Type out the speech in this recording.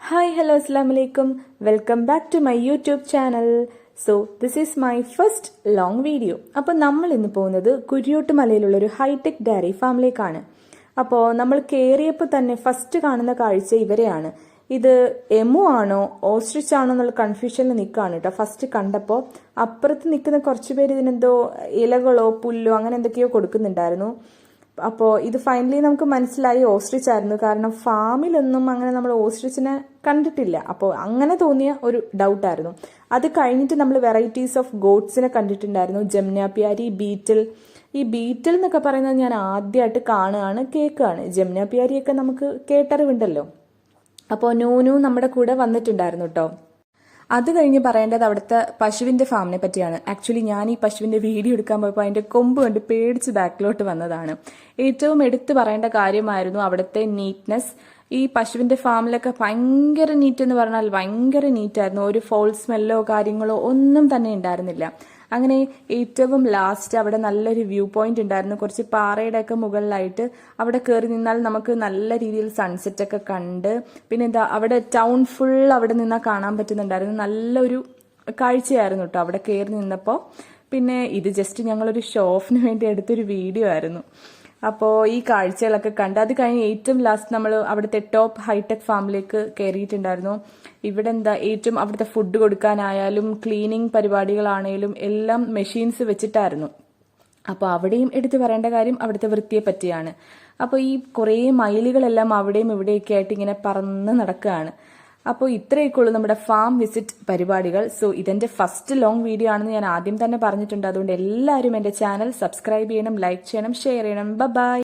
Hi, hello, assalamu alaikum. Welcome back to my YouTube channel. So, this is my first long video. അപ്പോൾ നമ്മൾ ഇന്ന് പോകുന്നത് കുരിയോട്ടുമലയിലുള്ള ഒരു hi tech diary ഫാമിലേക്കാണ്. അപ്പോൾ നമ്മൾ കയറിയപ്പോൾ തന്നെ ഫസ്റ്റ് കാണുന്ന കാഴ്ച ഇവരെയാണ്. ഇത് എമു ആണോ ഓസ്ട്രിച്ച് ആണോ എന്നുള്ള കൺഫ്യൂഷനിൽ നിൽക്കുകയാണ് കേട്ടോ. ഫസ്റ്റ് കണ്ടപ്പോൾ അപ്പുറത്ത് നിൽക്കുന്ന കുറച്ച് പേര് ഇതിനെന്തോ ഇലകളോ പുല്ലോ അങ്ങനെ എന്തൊക്കെയോ കൊടുക്കുന്നുണ്ടായിരുന്നു. അപ്പോൾ ഇത് ഫൈനലി നമുക്ക് മനസ്സിലായി ഓസ്ട്രിച്ച് ആയിരുന്നു. കാരണം ഫാമിലൊന്നും അങ്ങനെ നമ്മൾ ഓസ്ട്രിച്ചിനെ കണ്ടിട്ടില്ല. അപ്പോൾ അങ്ങനെ തോന്നിയ ഒരു ഡൗട്ടായിരുന്നു. അത് കഴിഞ്ഞിട്ട് നമ്മൾ വെറൈറ്റീസ് ഓഫ് ഗോട്ട്സിനെ കണ്ടിട്ടുണ്ടായിരുന്നു. ജംനാപ്യാരി, ബീറ്റിൽ. ഈ ബീറ്റിൽ എന്നൊക്കെ പറയുന്നത് ഞാൻ ആദ്യമായിട്ട് കാണുകയാണ്, കേൾക്കുകയാണ്. ജംനാപ്യാരിയൊക്കെ നമുക്ക് കേട്ടറിവുണ്ടല്ലോ. അപ്പോൾ നൂനു നമ്മുടെ കൂടെ വന്നിട്ടുണ്ടായിരുന്നു കേട്ടോ. അത് കഴിഞ്ഞ് പറയേണ്ടത് അവിടുത്തെ പശുവിന്റെ ഫാമിനെ പറ്റിയാണ്. ആക്ച്വലി ഞാൻ ഈ പശുവിന്റെ വീഡിയോ എടുക്കാൻ പോയപ്പോൾ അതിന്റെ കൊമ്പ് കണ്ട് പേടിച്ച് ബാക്കിലോട്ട് വന്നതാണ്. ഏറ്റവും എടുത്തു പറയേണ്ട കാര്യമായിരുന്നു അവിടുത്തെ നീറ്റ്നെസ്. ഈ പശുവിന്റെ ഫാമിലൊക്കെ ഭയങ്കര നീറ്റ് എന്ന് പറഞ്ഞാൽ ഭയങ്കര നീറ്റായിരുന്നു. ഒരു ഫോൾ സ്മെല്ലോ കാര്യങ്ങളോ ഒന്നും തന്നെ ഉണ്ടായിരുന്നില്ല. അങ്ങനെ ഏറ്റവും ലാസ്റ്റ് അവിടെ നല്ലൊരു വ്യൂ പോയിന്റ് ഉണ്ടായിരുന്നു. കുറച്ച് പാറയുടെ ഒക്കെ മുകളിലായിട്ട് അവിടെ കയറി നിന്നാൽ നമുക്ക് നല്ല രീതിയിൽ സൺസെറ്റ് ഒക്കെ കണ്ട്, പിന്നെ എന്താ അവിടെ ടൗൺ ഫുൾ അവിടെ നിന്നാൽ കാണാൻ പറ്റുന്നുണ്ടായിരുന്നു. നല്ലൊരു കാഴ്ചയായിരുന്നു കേട്ടോ അവിടെ കയറി നിന്നപ്പോൾ. പിന്നെ ഇത് ജസ്റ്റ് ഞങ്ങളൊരു ഷോ ഓഫിന് വേണ്ടി എടുത്തൊരു വീഡിയോ ആയിരുന്നു. അപ്പോൾ ഈ കാഴ്ചകളൊക്കെ കണ്ട് അത് കഴിഞ്ഞ് ഏറ്റവും ലാസ്റ്റ് നമ്മൾ അവിടുത്തെ ടോപ്പ് ഹൈടെക് ഫാമിലേക്ക് കയറിയിട്ടുണ്ടായിരുന്നു. ഇവിടെ എന്താ ഏറ്റവും അവിടുത്തെ ഫുഡ് കൊടുക്കാനായാലും ക്ലീനിങ് പരിപാടികളാണേലും എല്ലാം മെഷീൻസ് വെച്ചിട്ടായിരുന്നു. അപ്പോൾ അവിടെയും എടുത്തു പറയേണ്ട കാര്യം അവിടുത്തെ വൃത്തിയെ പറ്റിയാണ്. അപ്പോൾ ഈ കുറേ മയിലുകളെല്ലാം അവിടെയും ഇവിടെയൊക്കെ ആയിട്ട് ഇങ്ങനെ പറന്ന് നടക്കുകയാണ്. അപ്പോൾ ഇത്രയൊക്കെ ഉള്ളൂ നമ്മുടെ ഫാം വിസിറ്റ് പരിപാടികൾ. സോ ഇതെന്റെ ഫസ്റ്റ് ലോങ് വീഡിയോ ആണെന്ന് ഞാൻ ആദ്യം തന്നെ പറഞ്ഞിട്ടുണ്ട്. അതുകൊണ്ട് എല്ലാവരും എന്റെ ചാനൽ സബ്സ്ക്രൈബ് ചെയ്യണം, ലൈക്ക് ചെയ്യണം, ഷെയർ ചെയ്യണം. ബൈ.